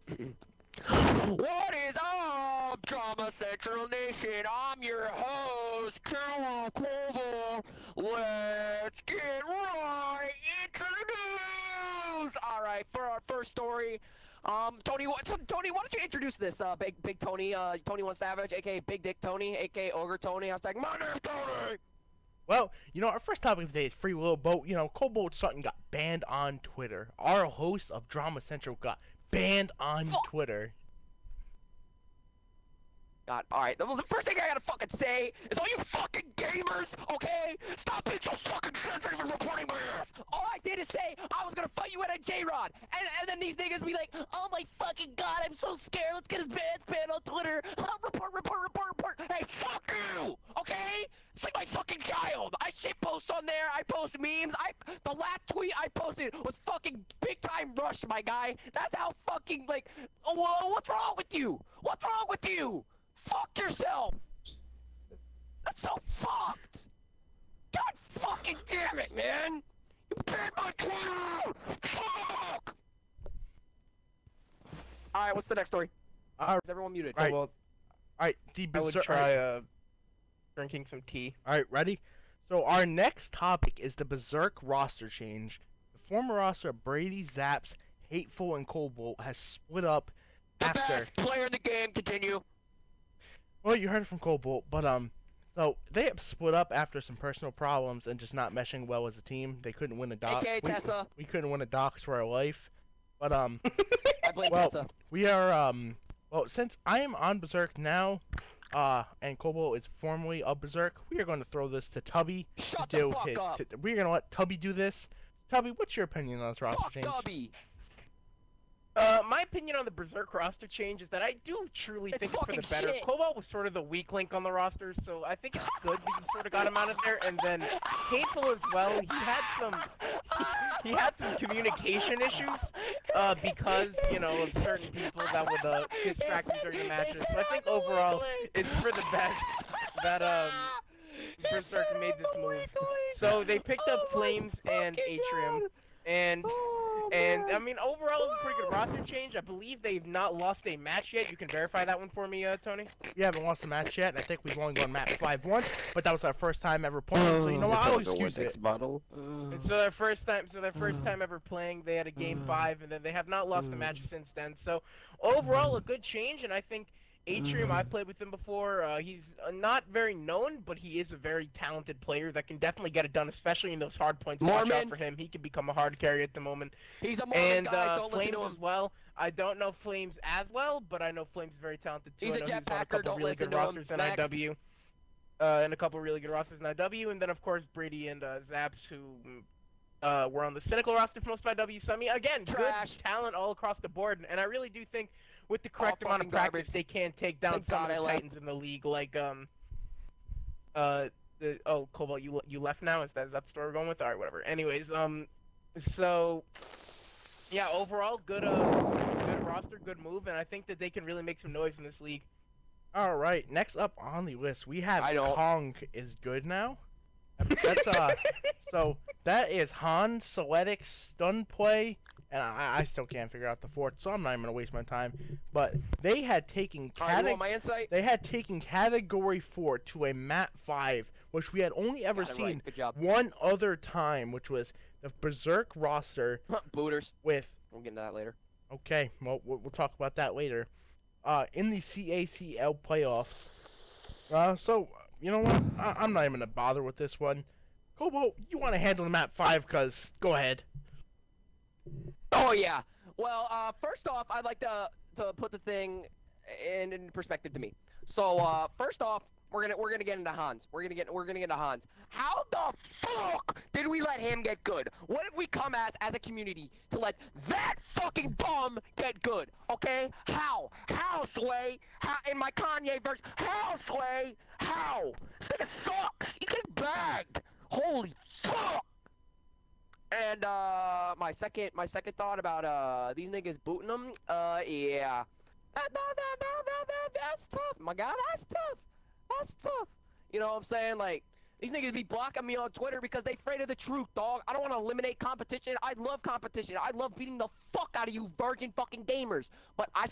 What is up, Drama Central Nation? I'm your host, Killer Koval. Let's get right into the news. All right, for our first story, Tony, Tony, why don't you introduce this, Big Tony, Tony One Savage, aka Big Dick Tony, aka Ogre Tony. Hashtag my name's Tony. Well, our first topic today is Free Will Boat. Cobalt Sutton got banned on Twitter. Our host of Drama Central got banned on Twitter. God, alright, the first thing I gotta fucking say is all you fucking gamers, okay? Stop being so fucking sensitive and reporting my ass! All I did is say I was gonna fight you at a J-Rod, and then these niggas be like, oh my fucking god, I'm so scared, let's get his ban on Twitter! Report! Hey, fuck you! Okay? It's like my fucking child! I shitpost on there, I post memes, the last tweet I posted was fucking big time rush, my guy! That's how fucking, like, what's wrong with you? What's wrong with you? Fuck yourself! That's so fucked! God fucking damn it, man! You banned my Twitter! Fuck! Alright, what's the next story? Alright, Is everyone muted? Alright. Well, Alright, the I would berserk. try drinking some tea. Alright, ready? So our next topic is the Berserk roster change. The former roster of Brady, Zaps, Hateful, and Cobalt has split up The after. best player in the game, continue. Well, you heard it from Cobalt, but so they have split up after some personal problems and just not meshing well as a team. They couldn't win a doc. AKA Tessa. We couldn't win a docs for our life, but I blame well, Tessa. we are well, since I am on Berserk now, and Cobalt is formerly of Berserk, we are going to throw this to Tubby Shut to the do fuck his. up! We're gonna let Tubby do this. Tubby, what's your opinion on this roster Fuck change? Dubby! My opinion on the Berserk roster change is that I do truly It's think it's for the fucking better. shit. Cobalt was sort of the weak link on the roster, so I think it's good that you sort of got him out of there. And then Hateful as well. He had some communication issues, because of certain people that would distract him during the matches. So I think overall it's for the best that Berserk made this move. So they picked up Flames and Atrium, and I mean, overall, it's a pretty good roster change. I believe they've not lost a match yet. You can verify that one for me, Tony? We haven't lost a match yet. I think we've only gone map 5 once, but that was our first time ever playing. So you know what? I'll excuse it. Bottle. And so their first time ever playing, they had a game 5, and then they have not lost a match since then. So overall, a good change, and I think Atrium, I've played with him before. He's not very known, but he is a very talented player that can definitely get it done, especially in those hard points. Watch out for him. He can become a hard carry at the moment. He's a Mormon, And guys, don't listen Flames to him. as well. I don't know Flames as well, but I know Flames is very talented too. He's I a know jetpacker, on a couple don't really listen good to him. rosters in Next. IW. And a couple really good rosters in IW, and then of course Brady and Zaps, who were on the Cynical roster for most of IW. So I mean, again, Trash. good talent all across the board, and I really do think with the correct amount of fucking practice, garbage. they can take down Thank some God of I the left. titans in the league, like Cobalt, you left now? Is that the story we're going with? All right, whatever. Anyways, so yeah, overall good roster, good move, and I think that they can really make some noise in this league. All right, next up on the list we have I don't- Kong is good now. That's so that is Han, Seletic, Stun Play, and I still can't figure out the fourth, so I'm not even gonna waste my time. But they had taken Alright, you want my insight? Category 4 to a map 5, which we had only ever Got it seen right. Good job. one other time, which was the Berserk roster Booters. with. We'll get into that later. Okay, well we'll talk about that later. In the CACL playoffs. So you know what? I'm not even gonna bother with this one. Cobalt, you want to handle the map 5? Cause go ahead. Oh yeah. Well, first off, I'd like to put the thing in perspective to me. So, first off, we're gonna get into Hans. We're gonna get into Hans. How the fuck did we let him get good? What if we come as a community to let that fucking bum get good? Okay? How? How, Sway? How, in my Kanye verse? How, Sway? How? This nigga sucks. He's getting bagged. Holy fuck. And my second thought about these niggas booting them, yeah, that's tough, my guy. That's tough. You know what I'm saying? Like, These niggas be blocking me on Twitter because they afraid of the truth, dog. I don't want to eliminate competition. I love competition. I love beating the fuck out of you virgin fucking gamers. But I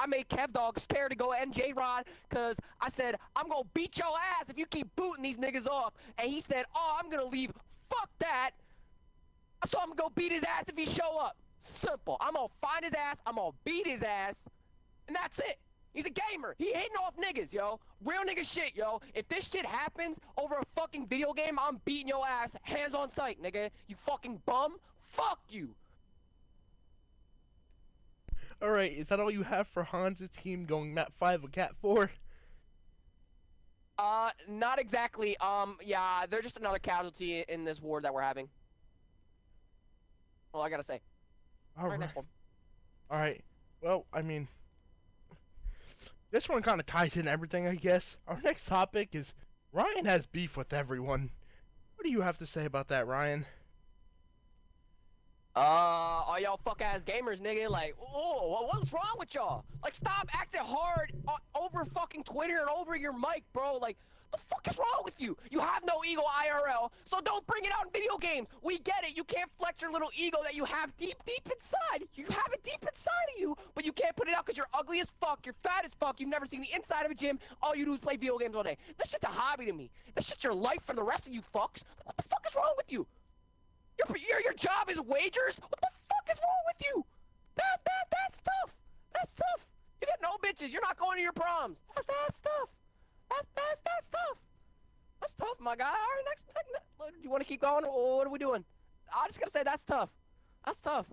made Kev Dog scared to go NJ Rod because I said, I'm going to beat your ass if you keep booting these niggas off. And he said, oh, I'm going to leave. Fuck that. So I'm going to go beat his ass if he show up. Simple. I'm going to find his ass. I'm going to beat his ass. And that's it. He's a gamer. He hating off niggas, yo. Real nigga shit, yo. If this shit happens over a fucking video game, I'm beating your ass. Hands on sight, nigga. You fucking bum. Fuck you. Alright, is that all you have for Hans' team going map 5 with cat 4? Not exactly. Yeah, they're just another casualty in this war that we're having. All I gotta say. Alright, next one. Alright. Well, I mean, this one kind of ties in everything, I guess. Our next topic is Ryan has beef with everyone. What do you have to say about that, Ryan? All y'all fuck-ass gamers, nigga, like, oh, what's wrong with y'all? Like, stop acting hard over fucking Twitter and over your mic, bro. Like, the fuck is wrong with you? You have no ego IRL, so don't bring it out in video games. We get it. You can't flex your little ego that you have deep inside. You have it deep inside of you, but you can't put it out because you're ugly as fuck. You're fat as fuck. You've never seen the inside of a gym. All you do is play video games all day. This shit's a hobby to me. This shit's your life for the rest of you fucks. Like, what the fuck is wrong with you? Your job is wagers? What the fuck is wrong with you? That's tough. That's tough. You got no bitches. You're not going to your proms. That's tough. That's tough. That's tough, my guy. All right, next. You want to keep going, or what are we doing? I just gotta say that's tough. That's tough.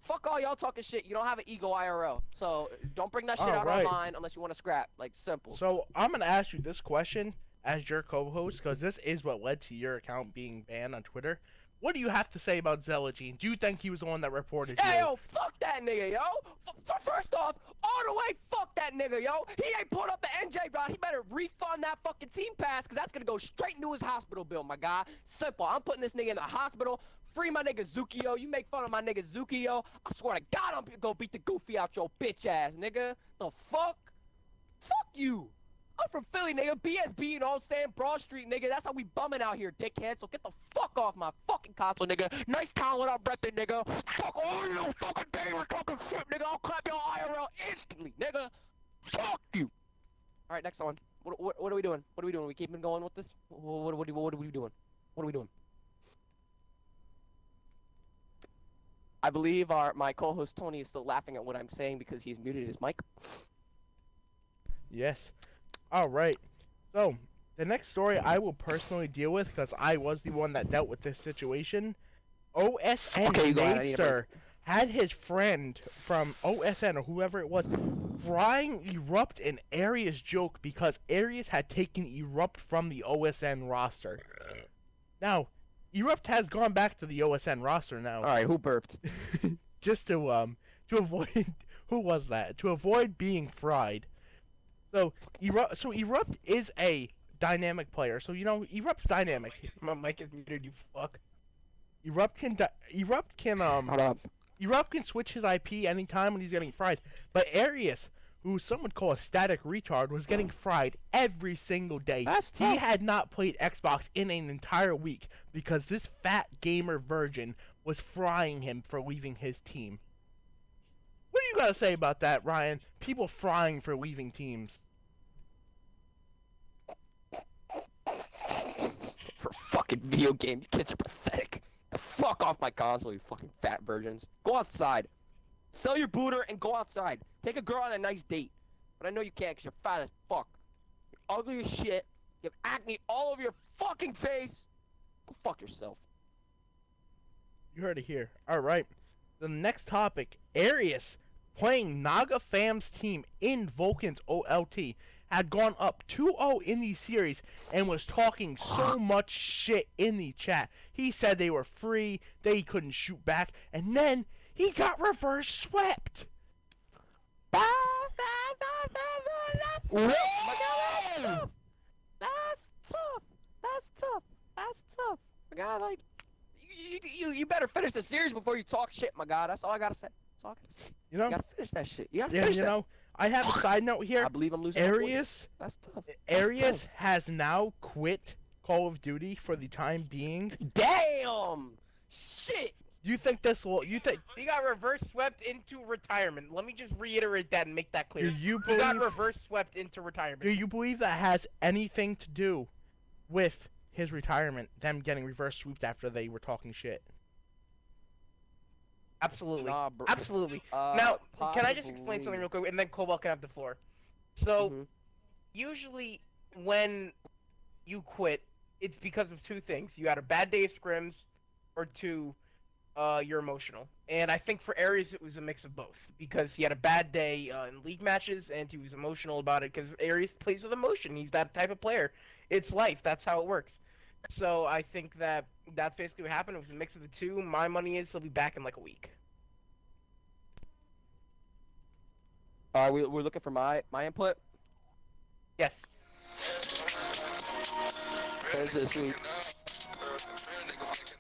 Fuck all y'all talking shit. You don't have an ego IRL, so don't bring that shit out online unless you want to scrap. Like, simple. So I'm gonna ask you this question as your co-host, because this is what led to your account being banned on Twitter. What do you have to say about Zelagene? Do you think he was the one that reported you? Hey, yo, fuck that nigga, yo. First off, all the way, fuck that nigga, yo. He ain't put up the NJ route. He better refund that fucking team pass, because that's going to go straight into his hospital bill, my guy. Simple. I'm putting this nigga in the hospital. Free my nigga Zukio. You make fun of my nigga Zukio, I swear to God, I'm going to go beat the goofy out your bitch ass, nigga. The fuck? Fuck you. I'm from Philly, nigga. BSB, you know what I'm saying? Broad Street, nigga. That's how we bumming out here, dickhead. So get the fuck off my fucking console, nigga. Nice town without breathing, nigga. Fuck all you fucking gamers talking shit, nigga. I'll clap your IRL instantly, nigga. Fuck you. All right, next one. What are we doing? What are we doing? We keeping going with this? What are we doing? What are we doing? I believe my co-host Tony is still laughing at what I'm saying because he's muted his mic. Yes. Alright, so the next story I will personally deal with because I was the one that dealt with this situation. OSN Nader had his friend from OSN or whoever it was frying Erupt and Arius joke because Arius had taken Erupt from the OSN roster. Now, Erupt has gone back to the OSN roster now. Alright, who burped? Just to avoid who was that? To avoid being fried. So Erupt is a dynamic player. So you know Erupt's dynamic. My mic is muted, you fuck. Erupt can switch his IP anytime when he's getting fried. But Arius, who some would call a static retard, was getting fried every single day. That's tough. He had not played Xbox in an entire week because this fat gamer virgin was frying him for leaving his team. What do you gotta say about that, Ryan? People frying for leaving teams. For fucking video game, you kids are pathetic. The fuck off my console, you fucking fat virgins. Go outside. Sell your booter and go outside. Take a girl on a nice date. But I know you can't because you're fat as fuck. You're ugly as shit. You have acne all over your fucking face. Go fuck yourself. You heard it here. Alright. The next topic, Arius, playing Naga Fam's team in Vulcan's OLT, had gone up 2-0 in the series and was talking so much shit in the chat. He said they were free, they couldn't shoot back, and then he got reverse swept. That's tough. That's tough. That's tough. That's tough. My God, like, you better finish the series before you talk shit, my God. That's all I gotta say. That's all I gotta say. You know? You gotta finish that shit. You gotta finish that. You know, I have a side note here. I believe I'm losing my voice. Arius, That's tough. Arius has now quit Call of Duty for the time being. Damn! Shit! You think this will? You think? He got reverse swept into retirement. Let me just reiterate that and make that Do clear. you He got believe? reverse swept into retirement. Do you believe that has anything to do with his retirement? Them getting reverse swooped after they were talking shit. Absolutely. Nah, bro. Absolutely. Now, can I just explain something real quick, and then Cobalt can have the floor? So, Mhm. usually when you quit, it's because of two things. You had a bad day of scrims, or two, you're emotional. And I think for Aries it was a mix of both, because he had a bad day in league matches, and he was emotional about it, because Aries plays with emotion. He's that type of player. It's life. That's how it works. So I think that that's basically what happened. It was a mix of the two. My money is he'll be back in like a week. We're looking for my input. Yes. Fez this sweep.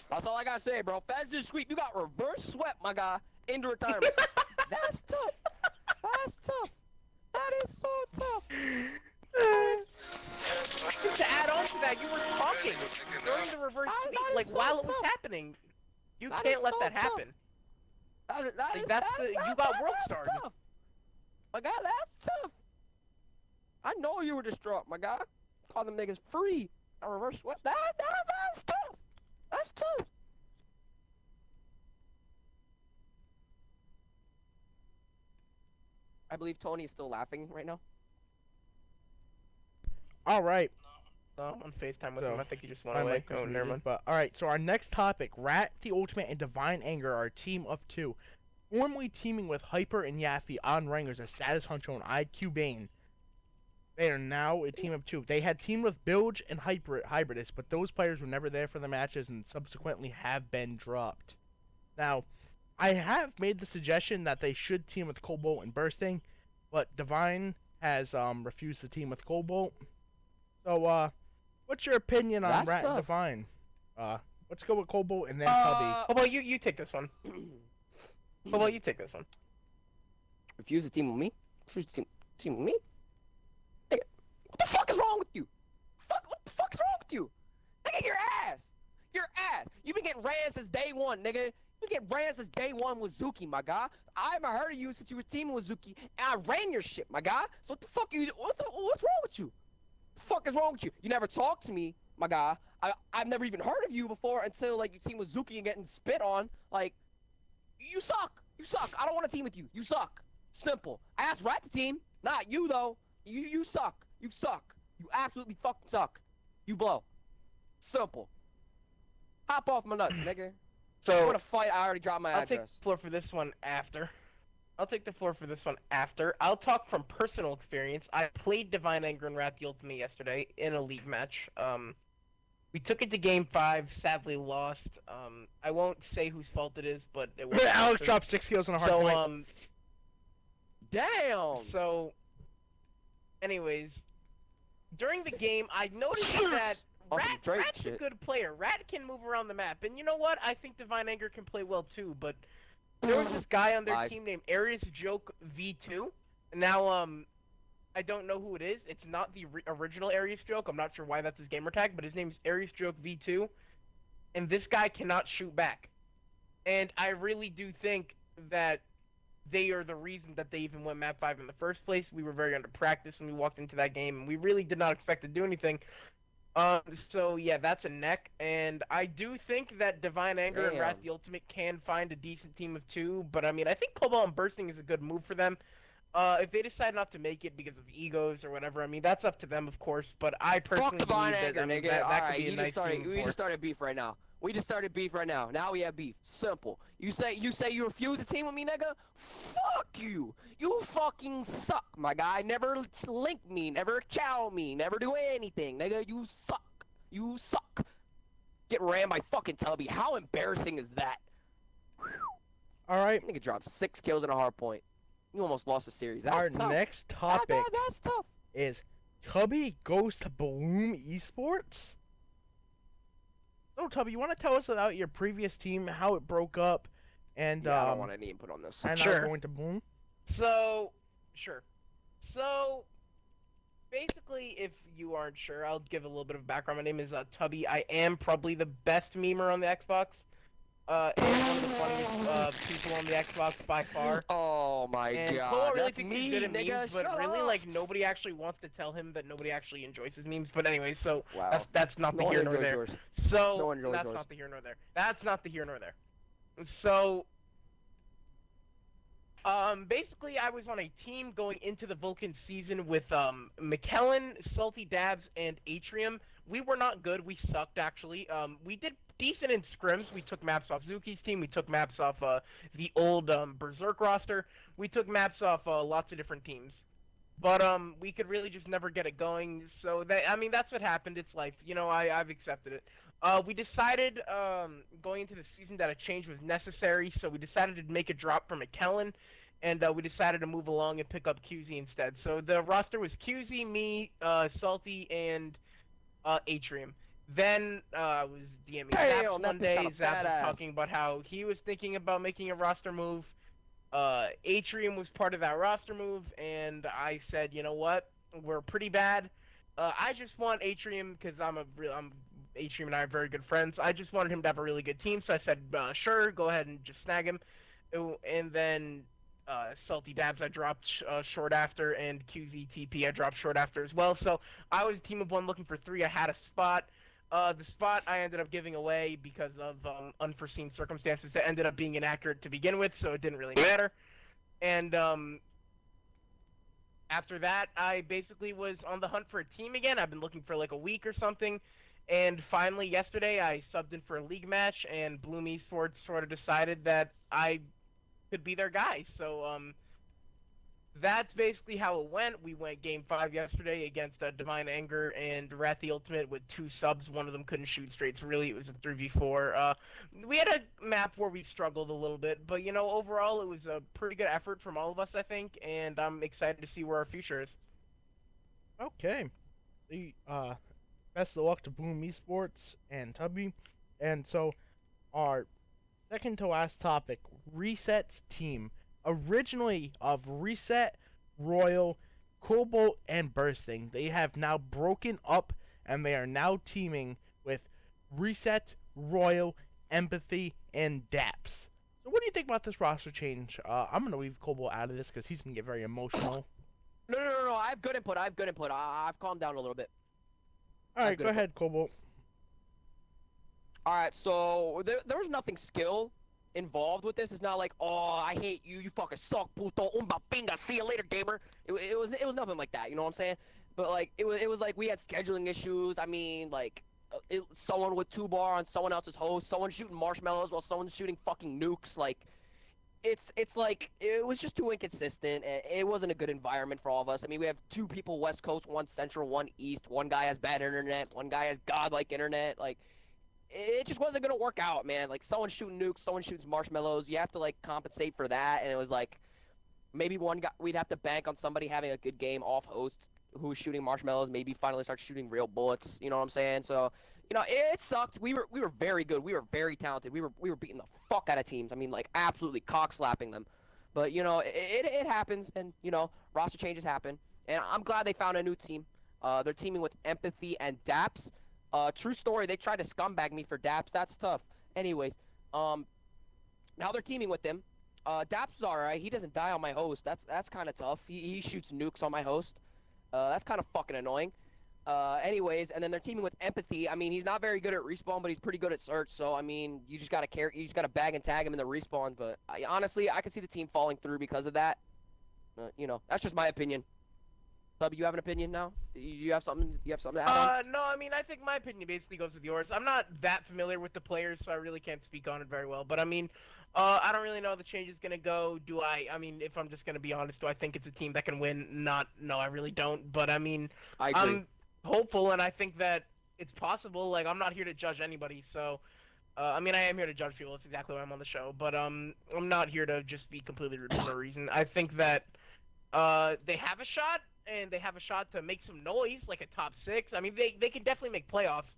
That's all I gotta say, bro. Fez this sweep. You got reverse swept, my guy, into retirement. That's tough. That's tough. That is so tough. To add on to that, you were talking during the reverse sweep, that is like so while it was tough. happening. You That can't is let so that tough. happen. That Like, is, that's that, the- that, you got that- world that's started. tough. My guy, that's tough. I know you were distraught, my guy. Call them niggas free. A reverse sweep. That's tough. That's tough. I believe Tony is still laughing right now. All right. No, I'm on FaceTime with So, him. I think he just went My away. mic was Oh, never muted, mind. but all right. So our next topic: Rat the Ultimate and Divine Anger are a team of two, formerly teaming with Hyper and Yaffe on Ringers as Status Huncho and IQ Bane. They are now a team of two. They had teamed with Bilge and Hybridus, but those players were never there for the matches and subsequently have been dropped. Now, I have made the suggestion that they should team with Cobalt and Bursting, but Divine has refused to team with Cobalt. So, what's your opinion on That's Rat and tough. Divine? Let's go with Cobalt and then Tubby. Oh, well, you take this one. Oh, well, you take this one. Refuse to team with me? Refuse to team with me? Nigga, what the fuck is wrong with you? What the fuck is wrong with you? Nigga, your ass. Your ass. You been getting ran since day one, nigga. You been getting ran since day one with Zuki, my guy. I haven't heard of you since you was teaming with Zuki, and I ran your shit, my guy. So what the fuck what's wrong with you? What the fuck is wrong with you? You never talked to me, my guy. I've never even heard of you before until like you team with Zuki and getting spit on. Like, you suck. You suck. I don't want to team with you. You suck. Simple. I asked Rat to team, not you though. You suck. You suck. You absolutely fucking suck. You blow. Simple. Hop off my nuts, nigga. You So, want to fight? I already dropped my I'll take address. the floor for this one after. I'll talk from personal experience. I played Divine Anger and Wrath the Ultimate yesterday in a league match. We took it to Game 5, sadly lost. I won't say whose fault it is, but it was Alex Alex's. dropped 6 kills on a hard So, point. Damn. So, anyways, during the game, I noticed that On some Drake Rat's a shit. good player. Rat can move around the map, and you know what? I think Divine Anger can play well too. But there was this guy on their Lies. team named Aries Joke V2. Now, I don't know who it is. It's not the original Aries Joke. I'm not sure why that's his gamer tag, but his name is Aries Joke V2, and this guy cannot shoot back. And I really do think that they are the reason that they even went map 5 in the first place. We were very under practice when we walked into that game, and we really did not expect to do anything. So yeah, that's a neck, and I do think that Divine Anger and Wrath Damn. the Ultimate can find a decent team of two, but I mean, I think Cobalt and Bursting is a good move for them. If they decide not to make it because of egos or whatever, I mean, that's up to them, of course, but I personally Fuck Divine believe Anger, that, I mean, nigga. that Alright, could be a nice team we for- just started beef right now. We just started beef right now. Now we have beef. Simple. You say you refuse to team with me, nigga? Fuck you. You fucking suck, my guy. Never link me, never chow me, never do anything, nigga. You suck. You suck. Get ran by fucking Tubby. How embarrassing is that? All right. Nigga dropped 6 kills and a hard point. You almost lost the series. That's Our tough. next topic That's tough. is Tubby goes to Bloom Esports. So Tubby, you want to tell us about your previous team, how it broke up, and Yeah, I don't want any input on this. and Sure. now going to Bloom? So, sure. So, basically, if you aren't sure, I'll give a little bit of background. My name is Tubby. I am probably the best memer on the Xbox. And one of the funniest people on the Xbox by far. Oh my And god, Cole really that's thinks me, he's good at nigga. memes, but Shut really, up. like, nobody actually wants to tell him that nobody actually enjoys his memes. But anyway, so Wow. that's not the No one here nor enjoys there. yours. So No one enjoys that's yours. not the here nor there. That's not the here nor there. So basically, I was on a team going into the Vulcan season with McKellen, Salty Dabs, and Atrium. We were not good. We sucked, actually. We did decent in scrims. We took maps off Zuki's team. We took maps off the old Berserk roster. We took maps off lots of different teams. But we could really just never get it going. So that's what happened. It's life. You know, I've accepted it. We decided going into the season that a change was necessary, so we decided to make a drop for McKellen, and we decided to move along and pick up QZ instead. So the roster was QZ, me, Salty, and Atrium. Then I was DMing Damn, Zaps that one bitch day. got a Zaps fat was ass. talking about how he was thinking about making a roster move. Atrium was part of that roster move, and I said, you know what? We're pretty bad. I just want Atrium because Atrium and I are very good friends. I just wanted him to have a really good team, so I said, sure, go ahead and just snag him. And then Salty Dabs I dropped short after, and QZTP I dropped short after as well. So I was a team of one looking for three. I had a spot. The spot I ended up giving away because of unforeseen circumstances that ended up being inaccurate to begin with, so it didn't really matter. And after that, I basically was on the hunt for a team again. I've been looking for like a week or something. And finally, yesterday, I subbed in for a league match, and Bloom Esports sort of decided that I could be their guy. So, that's basically how it went. We went Game 5 yesterday against Divine Anger and Wrath the Ultimate with 2 subs. One of them couldn't shoot straight, so really it was a 3v4. We had a map where we struggled a little bit, but, you know, overall it was a pretty good effort from all of us, I think, and I'm excited to see where our future is. Okay. Best of luck to Boom Esports and Tubby. And so, our second to last topic, Reset's team. Originally of Reset, Royal, Cobalt, and Bursting. They have now broken up, and they are now teaming with Reset, Royal, Empathy, and Daps. So what do you think about this roster change? I'm going to leave Cobalt out of this because he's going to get very emotional. No. I have good input. I've calmed down a little bit. Alright, go ahead, Cobalt. Alright, so there was nothing skill involved with this. It's not like, oh, I hate you, you fucking suck, puto, umba pinga, see you later, gamer. It was nothing like that, you know what I'm saying? But like it was like we had scheduling issues. I mean, like someone with 2-bar on someone else's host, someone shooting marshmallows while someone's shooting fucking nukes. Like it's like it was just too inconsistent, and it wasn't a good environment for all of us. I mean, we have 2 people West Coast, 1 Central, 1 East. One guy has bad internet, one guy has godlike internet. Like it just wasn't gonna work out, man. Like someone shooting nukes, someone shoots marshmallows. You have to like compensate for that, and it was like maybe one guy we'd have to bank on somebody having a good game off host who was shooting marshmallows. Maybe finally start shooting real bullets. You know what I'm saying? So you know it sucked. We were very good. We were very talented. We were beating the fuck out of teams. I mean like absolutely cock slapping them. But you know it happens, and you know roster changes happen, and I'm glad they found a new team. They're teaming with Empathy and Daps. True story, they tried to scumbag me for Daps. That's tough. Anyways, now they're teaming with him. Daps is alright. He doesn't die on my host. That's kind of tough. He shoots nukes on my host. That's kind of fucking annoying. Anyways, and then they're teaming with Empathy. I mean, he's not very good at respawn, but he's pretty good at search. So I mean, you just gotta bag and tag him in the respawn. But honestly, I could see the team falling through because of that. You know, that's just my opinion. Bub, you have an opinion now? You have something? You have something to add on? No, I mean, I think my opinion basically goes with yours. I'm not that familiar with the players, so I really can't speak on it very well. But I mean, I don't really know how the change is gonna go. I mean, if I'm just gonna be honest, do I think it's a team that can win? No, I really don't. But I mean, I agree. I'm hopeful, and I think that it's possible. Like, I'm not here to judge anybody, so. I mean, I am here to judge people. That's exactly why I'm on the show. But I'm not here to just be completely rude for no reason. I think that they have a shot. And they have a shot to make some noise, like a top 6. I mean, they can definitely make playoffs.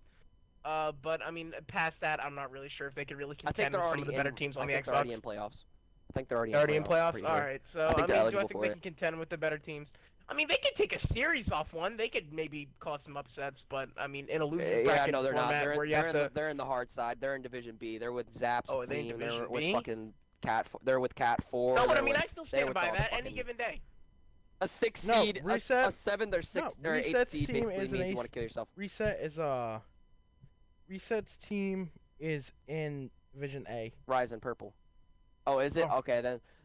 But I mean, past that, I'm not really sure if they could really contend with some of the better teams on the Xbox. They're already in playoffs. I think they're already They're already in playoffs. pretty All sure. right. So I think I they're mean, do I eligible think for they it. can contend with the better teams? I mean, they could take a series off one. They could maybe cause some upsets, but I mean, in a losing Yeah, bracket no, they're not. format They're where you have to. they're in the hard side. They're in Division B. They're with Zap's Oh, are they in team. Division They're with B? fucking Cat. They're with Cat 4. No, but I they're mean, with- I still they're stand with by all the that any fucking- given day. A 6 No, seed, Reset- a 7th or 6th no, or 8th Reset's seed team basically is an means you ace- want to kill yourself. Reset's team is in Division A. Rise and Purple. Oh, is it? Oh. Okay,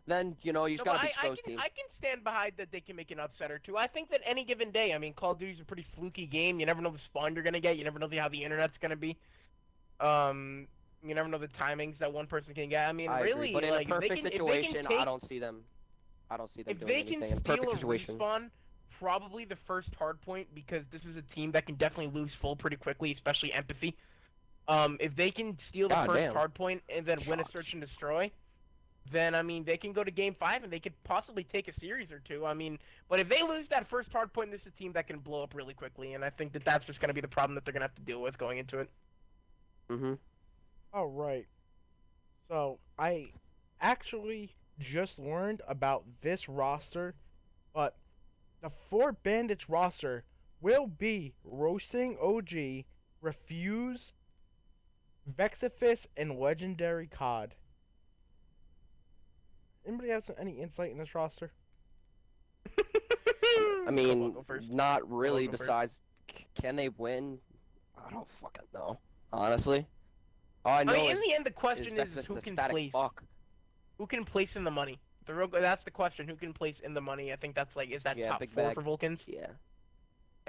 then you know you just No, gotta but beat those teams. I can stand behind that they can make an upset or two. I think that any given day, I mean, Call of Duty's a pretty fluky game. You never know the spawn you're gonna get. You never know how the internet's gonna be. You never know the timings that one person can get. I mean, I really, agree. But in like, a perfect if they can situation, take, I don't see them. I don't see them if doing they anything can in a steal perfect a situation. respawn, probably the first hard point, because this is a team that can definitely lose full pretty quickly, especially Empathy. If they can steal the God first damn. hard point and then win a Shots. search and destroy, then I mean they can go to game 5 and they could possibly take a series or two. I mean, but if they lose that first hard point, this is a team that can blow up really quickly, and I think that that's just going to be the problem that they're going to have to deal with going into it. Mm-hmm. Oh, right. So, I actually just learned about this roster, but the 4 Bandits roster will be Roasting OG, Refuse, Vexifis, and Legendary COD. Anybody have any insight in this roster? I mean, I'll go first. not really. go first. Besides, can they win? I don't fucking know. Honestly, all I know I mean, in is the end, the question is Vexus who a can static place. fuck. Who can place in the money? That's the question. Who can place in the money? I think that's like, is that Yeah, top big 4 bag. for Vulcans? Yeah.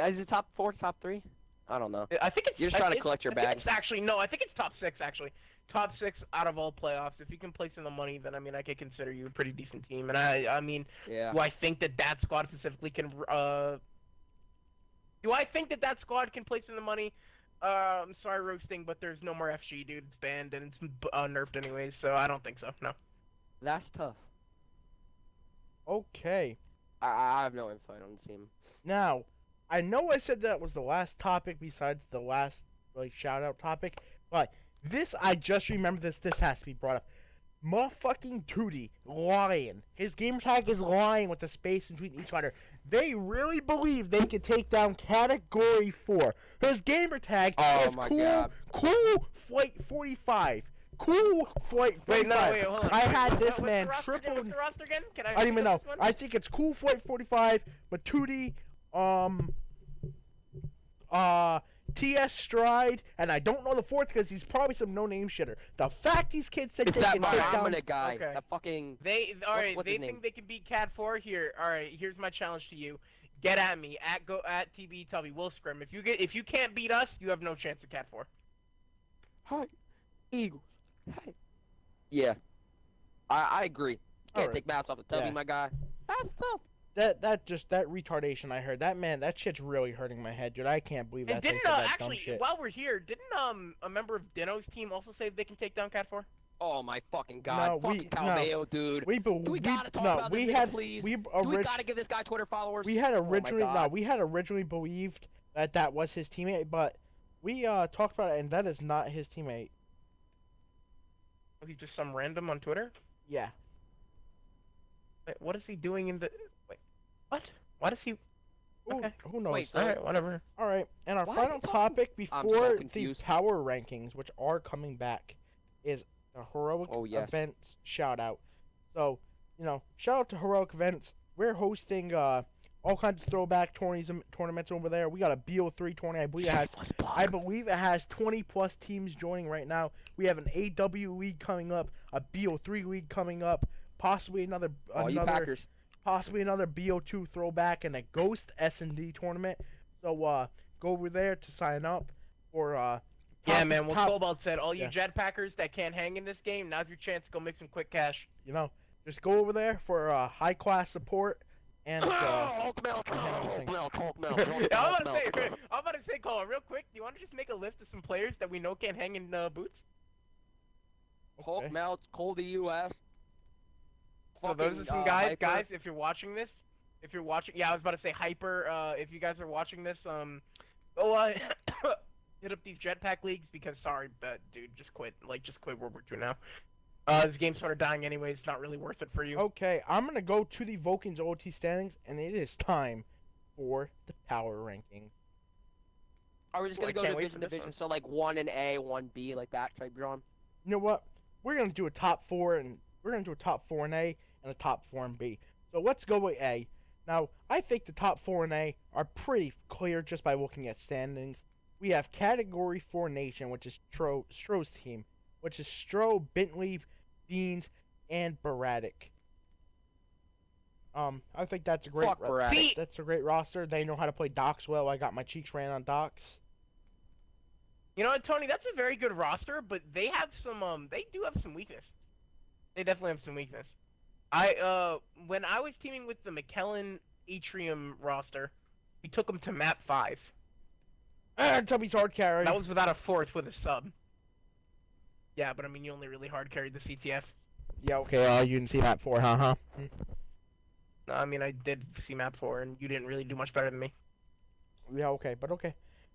Is it top 4, top 3? I don't know. I think it's. You're just trying to it's- collect your I think bag. It's actually no. I think it's top 6 actually. Top 6 out of all playoffs. If you can place in the money, then I mean I could consider you a pretty decent team. And I mean, Yeah. do I think that squad specifically can? Do I think that squad can place in the money? I'm sorry, Roasting, but there's no more FG, dude. It's banned and it's nerfed anyways, so I don't think so. No. That's tough. Okay. I have no insight on the team. Now, I know I said that was the last topic besides the last shout out topic, but this I just remember this has to be brought up. Motherfucking Tootie lying. His game tag is lying with the space between each letter. They really believe they can take down Category 4. His gamer tag Oh is my cool, God. cool Flight 45. Cool Flight 45. Wait, no, wait, hold on. I had What's this the man roster again? triple. What's the roster again? Can I don't even know. this one? I think it's Cool Flight 45, Matudi, TS Stride, and I don't know the fourth because he's probably some no-name shitter. The fact these kids said It's they that can take down... Muhammad guy. Okay. That fucking. Alright, what's they his think name? they can beat Cat 4 here. Alright, here's my challenge to you. Get at me. At TB Tubby. We'll scrim. If you can't beat us, you have no chance at Cat 4. Hi, Eagles. Hi. Yeah. I agree. Can't Alright. take maps off the tubby, Yeah. my guy. That's tough. That retardation I heard. That shit's really hurting my head, dude. I can't believe that And they didn't said that dumb actually, shit. while we're here, didn't a member of Dino's team also say they can take down Cat 4? Oh my fucking god. No, fucking Calmeo, dude. We gotta talk about this nigga, please? we Do we gotta give this guy Twitter followers? we had Oh my originally God. we had originally believed that was his teammate, but we talked about it and that is not his teammate. Was he just some random on Twitter? Yeah. Wait, what is he doing in the... Wait, what? Why does he... Okay. Who knows? Wait, so- Alright, whatever. All right, and our Why is he final talking? topic I'm so before the confused. power rankings, which are coming back, is the heroic Oh, yes. events shout out. So, shout out to heroic events. We're hosting all kinds of throwback tournaments over there. We got a BO3 tournament. I believe it has 20 plus teams joining right now. We have an AW league coming up, a BO3 league coming up, possibly another All you Packers. possibly another BO2 throwback and a Ghost S&D tournament. So go over there to sign up for Yeah, top- man, what top- Cobalt said, all you yeah. jetpackers that can't hang in this game, now's your chance to go make some quick cash. just go over there for high class support and Hulk milk, everything. Hulk milk, I'm about to say, Cole, real quick, do you want to just make a list of some players that we know can't hang in boots? Hulk Okay. melts, cold the U.S. So those are some Hyper. guys, if you're watching this, yeah, I was about to say Hyper, if you guys are watching this, hit up these jetpack leagues because, sorry, but dude, just quit World War II now. This game started dying anyway. It's not really worth it for you. Okay, I'm gonna go to the Vulcans OT standings, and it is time for the power rankings. Are we just Ooh, gonna I go can't wait for division this one. so like 1 in A, 1 B, like that type, John? You know what? We're gonna do a top four, and we're gonna do a top four in A and a top four in B. So let's go with A. Now, I think the top four in A are pretty clear just by looking at standings. We have Category 4 Nation, which is Stroh's team, which is Stroh, Bentley, Beans, and Baratic. I think that's a great. Fuck Baratic. See- That's a great roster. They know how to play Docs well. I got my cheeks ran on Docs. You know what, Tony? That's a very good roster, but they have some. They do have some weakness. They definitely have some weakness. When I was teaming with the McKellen Atrium roster, we took them to map 5. Tubby's hard carry. That was without a fourth with a sub. Yeah, but I mean, you only really hard carried the CTF. Yeah, okay. You didn't see that 4, huh? No, I mean, I did see map 4, and you didn't really do much better than me. Yeah, okay, but okay.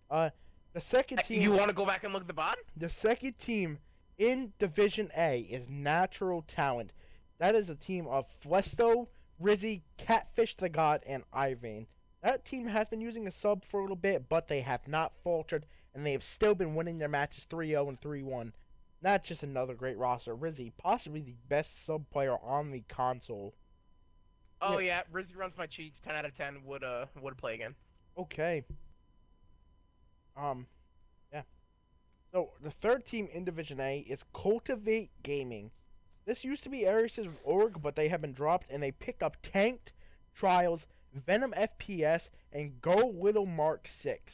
The second team. You want to go back and look at the bot? The second team in Division A is Natural Talent. That is a team of Flesto, Rizzy, Catfish the God, and Ivan. That team has been using a sub for a little bit, but they have not faltered, and they have still been winning their matches 3-0 and 3-1. That's just another great roster. Rizzy, possibly the best sub player on the console. Oh yeah, Rizzy runs my cheeks. 10 out of 10 would play again. Okay. Yeah. So, the third team in Division A is Cultivate Gaming. This used to be Ares' org, but they have been dropped, and they picked up Tanked, Trials, Venom FPS, and Go Little Mark 6.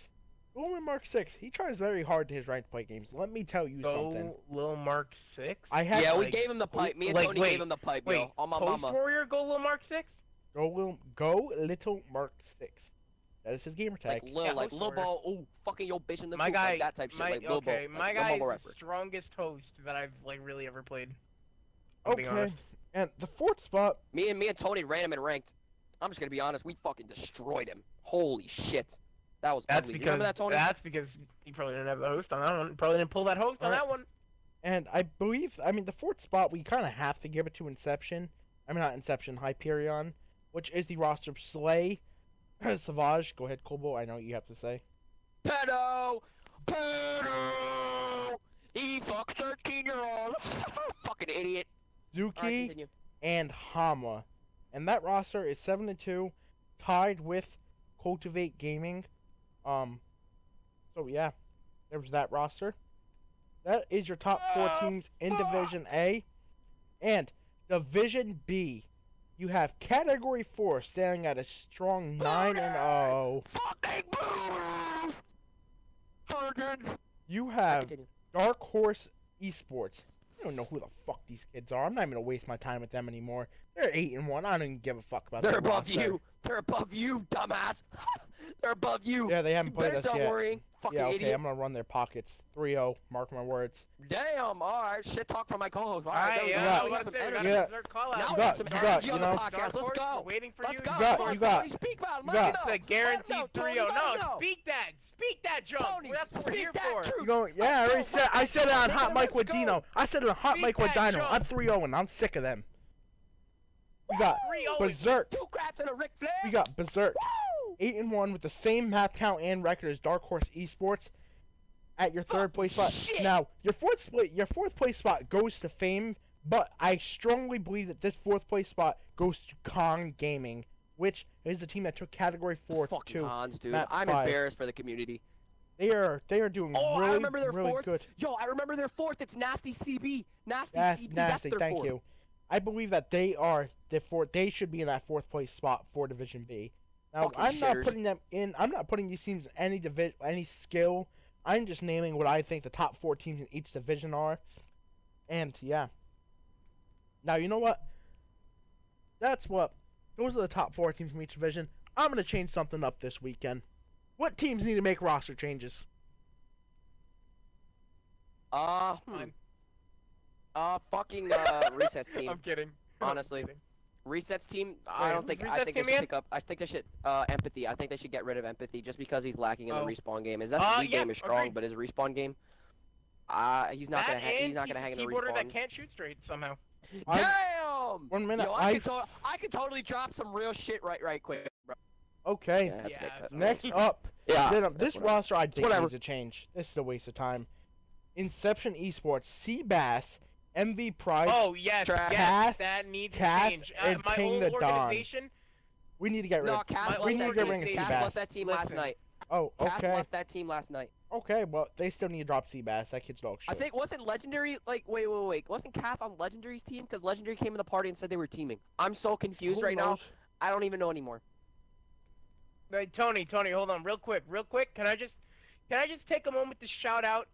Go Little Mark 6, he tries very hard to his ranked play games. Let me tell you something. Go Lil Mark 6? I have Yeah, we like- gave him the pipe. Me and like, Tony wait, gave him the pipe, Wait, yo. On my Post mama. Warrior Go Lil Mark 6? Go Little Mark 6. That is his gamer tag. Like Lil, Yeah, like Post Lil Warrior. Bo, ooh, fucking yo bitch in the My coop, guy, like that type shit, like Lil okay, Bo. my like, guy Lil is Bo the rapper. strongest host that I've like really ever played. I'm being Okay. honest. And the fourth spot, Me and Tony ran him in ranked. I'm just gonna be honest, we fucking destroyed him. Holy shit. That was That's ugly. You because remember that, Tony? he probably didn't have the host on that one. Probably didn't pull that host on Alright. that one. and I believe, the fourth spot, we kind of have to give it to Inception. Not Inception, Hyperion, which is the roster of Slay, Savage. Go ahead, Kobo. I know what you have to say. Pedo! Pedo! He fucks 13-year-old. Fucking idiot. Alright, Zuki continue. and Hama. And that roster is 7-2, tied with Cultivate Gaming. So yeah, there was that roster. That is your top 4 teams in Division A. And Division B, you have Category 4 standing at a strong 9-0. Fucking move! Virgins! You Alright, have continue. Dark Horse Esports. I don't know who the fuck these kids are. I'm not even gonna waste my time with them anymore. They're 8-1. I don't even give a fuck about They're their above roster. you. They're above you, dumbass. They're above you. Yeah, they haven't You played better us stop yet. worrying. Fucking Yeah, okay, idiot. I'm gonna run their pockets. 3-0. Mark my words. Damn, alright. Shit talk from my co-host. Alright, there we yeah, go. I Now was we about got to some say, we energy. gotta Yeah. start call Now out. we got- got some you got, energy you on know- the podcast. Dark Let's Horse, go. we're waiting for Let's you. go. got- Come on, you got- Tony, speak about it. you Let him got- know. It's a guaranteed Let him know, 3-0. Tony, let him No, know. speak that. Speak that, Jump. Tony, That's what we're speak here that for. truth. You going? Yeah, I Let's already go, said. I let's said it go, on nigga, Hot Mic let's with go. Dino. I said it on Hot Beat Mic with that Dino. jump. I'm 3-0 and I'm sick of them. We got 3-0. Berserk. 2 craps and a Ric Flair. We got Berserk. Woo! 8-1 with the same map count and record as Dark Horse Esports at your third place spot. shit. Now, your fourth place spot goes to Fame, but I strongly believe that this fourth place spot goes to Kong Gaming, which is the team that took Category 4 Fucking to Hans, dude. map I'm 5. embarrassed for the community. They are doing Oh, I really, remember their really fourth. good. Yo, I remember their fourth. It's Nasty CB. Nasty That's CB. nasty. That's their Thank fourth. you. I believe that they are the fourth. They should be in that fourth place spot for Division B. Now, Fucking I'm not shitters. putting them in. I'm not putting these teams in any skill. I'm just naming what I think the top 4 teams in each division are. And yeah. Now you know what? Those are the top 4 teams from each division. I'm gonna change something up this weekend. What teams need to make roster changes? Fine. Fucking resets team. I'm kidding. Honestly. I'm kidding. Resets team. Wait, I don't who's think. I Resets think they team should again? pick up. I think they should. Empathy. I think they should get rid of empathy just because he's lacking in the Oh. respawn game. His SSD yeah, game is strong, agreed. but his respawn game. He's not That gonna. He's not and gonna hang in the keyboarder that respawns. can't shoot straight somehow. Damn! 1 minute. Yo, I could totally drop some real shit right quick, bro. Okay. Yeah, that's Yeah, big. that's Next up, Yeah. this that's whatever. roster I think whatever. needs to change. This is a waste of time. Inception Esports, Seabass, MV Price. Oh yes, Trash. yes, that needs to Cass change. and My King old the Don. organization. We need to get rid No, of. Cass we left need that to get team. rid of Cass Seabass. left that team last Listen. night. Oh, Cass okay. left that team last night. Okay, well, they still need to drop Seabass. That kid's dog shit. I think wasn't Legendary like wait. Wasn't Cass on Legendary's team? Because Legendary came in the party and said they were teaming. I'm so confused Who right now. knows? I don't even know anymore. Wait, Tony, hold on, real quick. Can I just take a moment to shout out,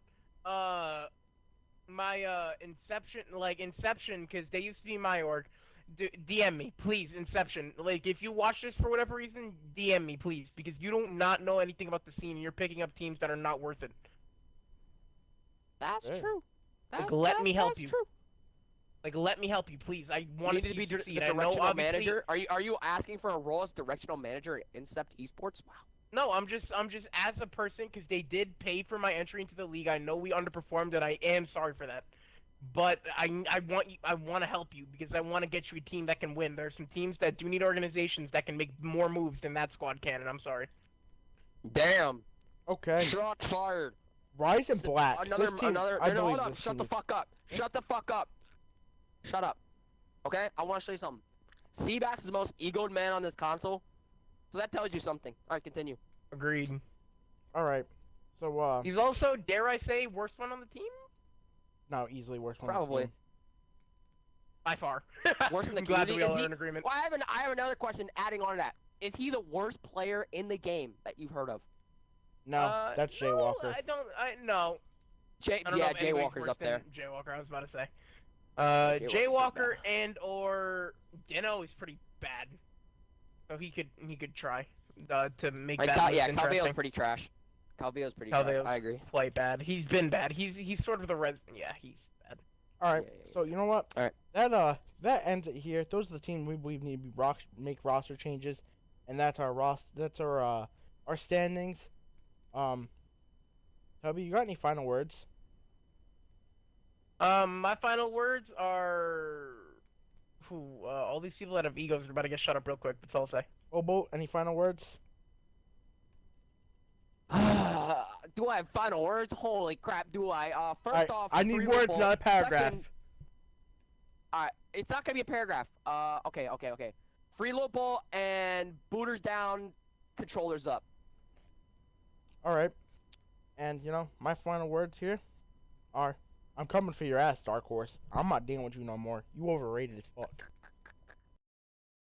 my Inception, because they used to be my org. DM me, please, Inception. Like, if you watch this for whatever reason, DM me, please, because you don't not know anything about the scene, and you're picking up teams that are not worth it. That's Yeah. true. That's, let me help that's you. True. Like, let me help you, please. I You want need to be see the succeed. I know, directional obviously- manager. Are you asking for a role as directional manager at Incept Esports? Wow. No, I'm just as a person, because they did pay for my entry into the league. I know we underperformed, and I am sorry for that. But I want to help you because I want to get you a team that can win. There are some teams that do need organizations that can make more moves than that squad can, and I'm sorry. Damn. Okay. Shots fired. Rise and Black. Another. This team, No, I hold believe up. this Shut the team fuck up. Shut the fuck up. Shut up. Okay? I want to show you something. Seabass is the most egoed man on this console. So that tells you something. Alright, continue. Agreed. All right. So, He's also, dare I say, worst one on the team no, easily worse one. Probably. by far. Worse than the I'm glad that community. we all Is are he- in agreement. Well, I have another question adding on to that. Is he the worst player in the game that you've heard of? No, that's Jay no, Walker. No. I don't know Yeah, if Jay anybody's Walker's worse up there. than Jay Walker, I was about to say. Jay Jay Walker's Walker and or Dino is pretty bad. So he could try to make Like, that yeah, interesting. Calvillo's pretty trash. Calvillo's pretty trash. Calvillo's I agree. Quite bad. He's been bad. He's sort of the res. Yeah, he's bad. All right. Yeah. So you know what? All right. That ends it here. Those are the teams we believe need to be make roster changes, and that's our our standings. Tubby, you got any final words? My final words are, all these people that have egos are about to get shut up real quick. That's all I'll say. Obo, any final words? Do I have final words? Holy crap, do I? First Alright, off, I need free words, Loophole. not a paragraph. Second, alright, it's not gonna be a paragraph. Okay. Free low ball and booters down, controllers up. All right. And you know, my final words here are, I'm coming for your ass, Dark Horse. I'm not dealing with you no more. You overrated as fuck.